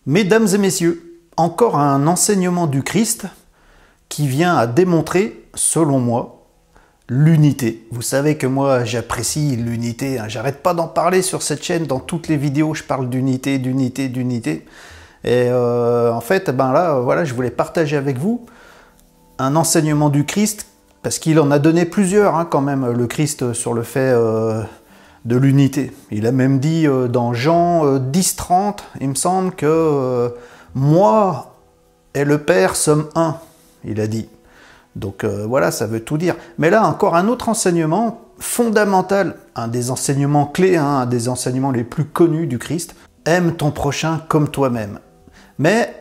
Mesdames et messieurs, encore un enseignement du Christ qui vient à démontrer, selon moi, l'unité. Vous savez que moi j'apprécie l'unité, hein. J'arrête pas d'en parler sur cette chaîne, dans toutes les vidéos je parle d'unité, d'unité, d'unité. Et en fait, voilà, je voulais partager avec vous un enseignement du Christ, parce qu'il en a donné plusieurs hein, quand même, le Christ, sur le fait de l'unité. Il a même dit dans Jean 10-30, il me semble que moi et le Père sommes un, il a dit. Donc voilà, ça veut tout dire. Mais là, encore un autre enseignement fondamental, un des enseignements clés, hein, un des enseignements les plus connus du Christ, aime ton prochain comme toi-même. Mais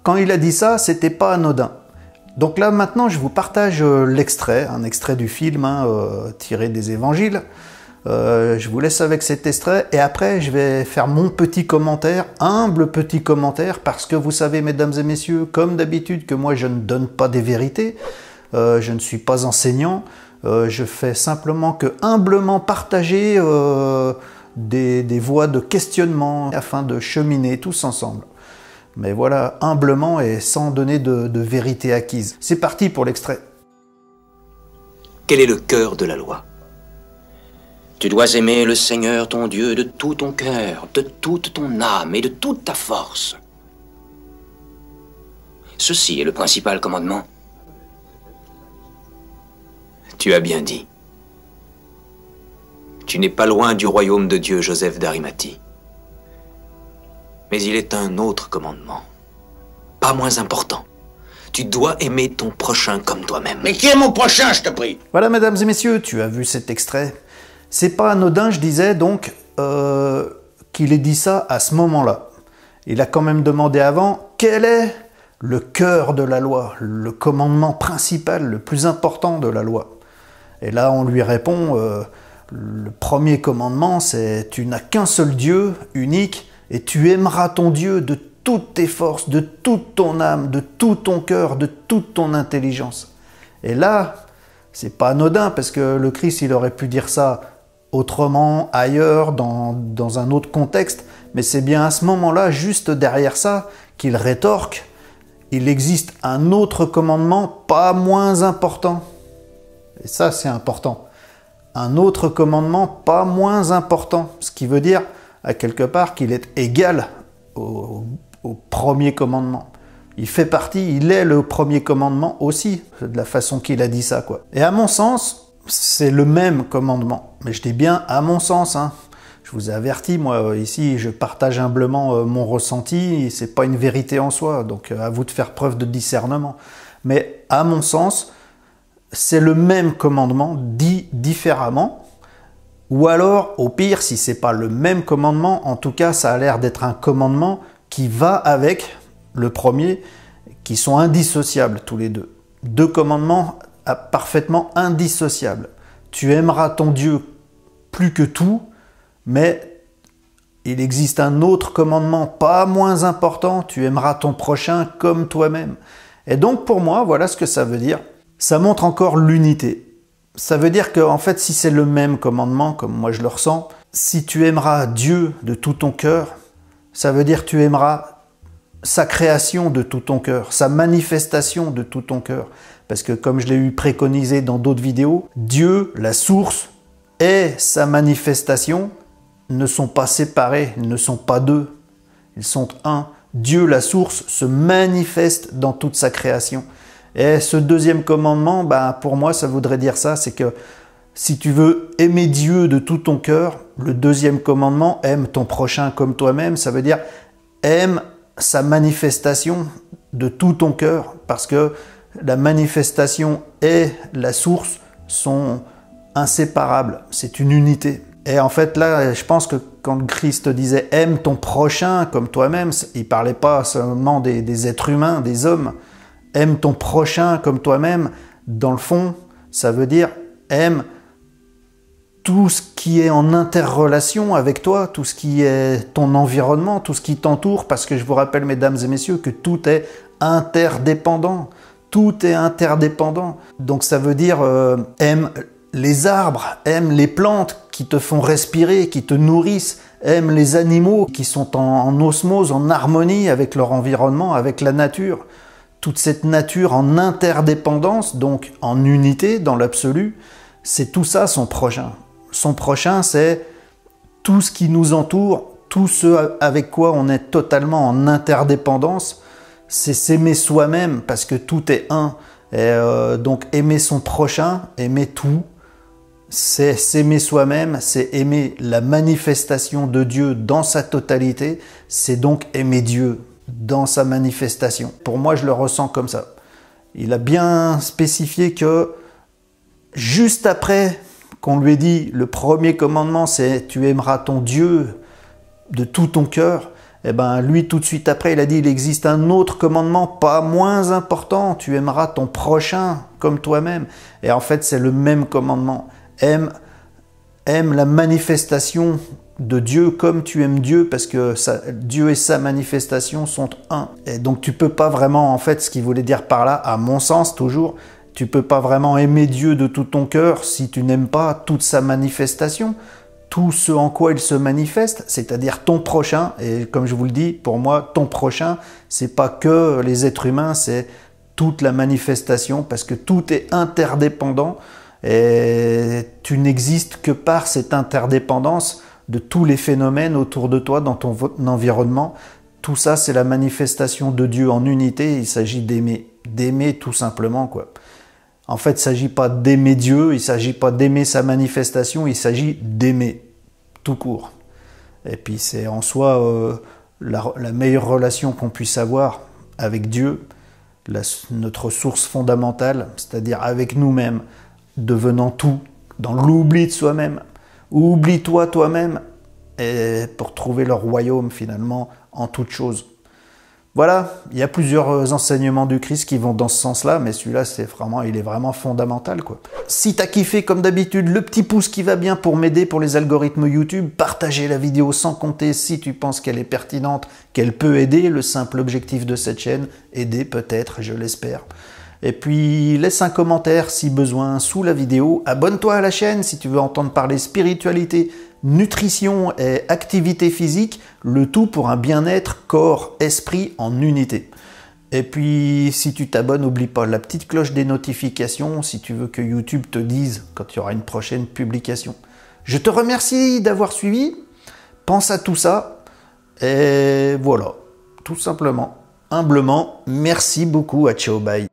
quand il a dit ça, c'était pas anodin. Donc là, maintenant, je vous partage l'extrait, un extrait du film hein, tiré des évangiles. Je vous laisse avec cet extrait et après je vais faire mon petit commentaire, humble petit commentaire, parce que vous savez mesdames et messieurs, comme d'habitude, que moi je ne donne pas des vérités, je ne suis pas enseignant, je fais simplement que humblement partager des voies de questionnement afin de cheminer tous ensemble. Mais voilà, humblement et sans donner de vérité acquise. C'est parti pour l'extrait. Quel est le cœur de la loi ? Tu dois aimer le Seigneur ton Dieu de tout ton cœur, de toute ton âme et de toute ta force. Ceci est le principal commandement. Tu as bien dit. Tu n'es pas loin du royaume de Dieu, Joseph d'Arimathie. Mais il est un autre commandement, pas moins important. Tu dois aimer ton prochain comme toi-même. Mais qui est mon prochain, je te prie? Voilà, mesdames et messieurs, tu as vu cet extrait. C'est pas anodin, je disais donc, qu'il ait dit ça à ce moment-là. Il a quand même demandé avant, quel est le cœur de la loi, le commandement principal, le plus important de la loi? Et là, on lui répond, le premier commandement, c'est « Tu n'as qu'un seul Dieu, unique, et tu aimeras ton Dieu de toutes tes forces, de toute ton âme, de tout ton cœur, de toute ton intelligence. » Et là, c'est pas anodin, parce que le Christ, il aurait pu dire ça autrement, ailleurs, dans un autre contexte, mais c'est bien à ce moment-là, juste derrière ça, qu'il rétorque, il existe un autre commandement pas moins important. Et ça, c'est important. Un autre commandement pas moins important, ce qui veut dire, à quelque part, qu'il est égal au premier commandement. Il fait partie, il est le premier commandement aussi, de la façon qu'il a dit ça, quoi. Et à mon sens, c'est le même commandement. Mais je dis bien à mon sens, hein. Je vous ai averti, moi, ici, je partage humblement mon ressenti, c'est pas une vérité en soi, donc à vous de faire preuve de discernement. Mais à mon sens, c'est le même commandement, dit différemment, ou alors, au pire, si c'est pas le même commandement, en tout cas, ça a l'air d'être un commandement qui va avec le premier, qui sont indissociables tous les deux. Deux commandements parfaitement indissociables. Tu aimeras ton Dieu plus que tout, mais il existe un autre commandement pas moins important, tu aimeras ton prochain comme toi-même. Et donc pour moi, voilà ce que ça veut dire. Ça montre encore l'unité. Ça veut dire qu'en fait, si c'est le même commandement, comme moi je le ressens, si tu aimeras Dieu de tout ton cœur, ça veut dire que tu aimeras sa création de tout ton cœur, sa manifestation de tout ton cœur. Parce que comme je l'ai eu préconisé dans d'autres vidéos, Dieu, la source, et sa manifestation ne sont pas séparés, ils ne sont pas deux, ils sont un. Dieu, la source, se manifeste dans toute sa création. Et ce deuxième commandement, pour moi, ça voudrait dire ça, c'est que si tu veux aimer Dieu de tout ton cœur, le deuxième commandement, aime ton prochain comme toi-même, ça veut dire aime sa manifestation de tout ton cœur, parce que la manifestation et la source sont inséparables, c'est une unité. Et en fait là, je pense que quand le Christ disait « aime ton prochain comme toi-même », il ne parlait pas seulement des êtres humains, des hommes. « Aime ton prochain comme toi-même », dans le fond, ça veut dire « aime tout ce qui est en interrelation avec toi, tout ce qui est ton environnement, tout ce qui t'entoure », parce que je vous rappelle, mesdames et messieurs, que tout est interdépendant. Tout est interdépendant. Donc ça veut dire aime les arbres, aime les plantes qui te font respirer, qui te nourrissent, aime les animaux qui sont en osmose, en harmonie avec leur environnement, avec la nature. Toute cette nature en interdépendance, donc en unité dans l'absolu, c'est tout ça son prochain. Son prochain, c'est tout ce qui nous entoure, tout ce avec quoi on est totalement en interdépendance, c'est s'aimer soi-même parce que tout est un. Et donc aimer son prochain, aimer tout, c'est s'aimer soi-même, c'est aimer la manifestation de Dieu dans sa totalité, c'est donc aimer Dieu dans sa manifestation. Pour moi, je le ressens comme ça. Il a bien spécifié que juste après qu'on lui ait dit le premier commandement, c'est tu aimeras ton Dieu de tout ton cœur, et ben lui tout de suite après il a dit il existe un autre commandement pas moins important, tu aimeras ton prochain comme toi-même. Et en fait c'est le même commandement. Aime la manifestation de Dieu comme tu aimes Dieu, parce que Dieu et sa manifestation sont un. Et donc tu peux pas vraiment, en fait, ce qu'il voulait dire par là, à mon sens toujours, tu peux pas vraiment aimer Dieu de tout ton cœur si tu n'aimes pas toute sa manifestation, tout ce en quoi il se manifeste, c'est-à-dire ton prochain. Et comme je vous le dis, pour moi, ton prochain, c'est pas que les êtres humains, c'est toute la manifestation, parce que tout est interdépendant et tu n'existes que par cette interdépendance de tous les phénomènes autour de toi, dans ton environnement. Tout ça, c'est la manifestation de Dieu en unité. Il s'agit d'aimer tout simplement, quoi. En fait, il ne s'agit pas d'aimer Dieu, il ne s'agit pas d'aimer sa manifestation, il s'agit d'aimer, tout court. Et puis c'est en soi la meilleure relation qu'on puisse avoir avec Dieu, notre source fondamentale, c'est-à-dire avec nous-mêmes, devenant tout, dans l'oubli de soi-même. Oublie-toi toi-même et pour trouver le royaume finalement en toute chose. Voilà, il y a plusieurs enseignements du Christ qui vont dans ce sens-là, mais celui-là, il est vraiment fondamental, quoi. Si t'as kiffé, comme d'habitude, le petit pouce qui va bien pour m'aider pour les algorithmes YouTube, partagez la vidéo sans compter si tu penses qu'elle est pertinente, qu'elle peut aider. Le simple objectif de cette chaîne, aider peut-être, je l'espère. Et puis, laisse un commentaire si besoin sous la vidéo. Abonne-toi à la chaîne si tu veux entendre parler spiritualité, nutrition et activité physique, le tout pour un bien-être corps-esprit en unité. Et puis, si tu t'abonnes, n'oublie pas la petite cloche des notifications si tu veux que YouTube te dise quand il y aura une prochaine publication. Je te remercie d'avoir suivi. Pense à tout ça. Et voilà, tout simplement, humblement, merci beaucoup, à ciao, bye.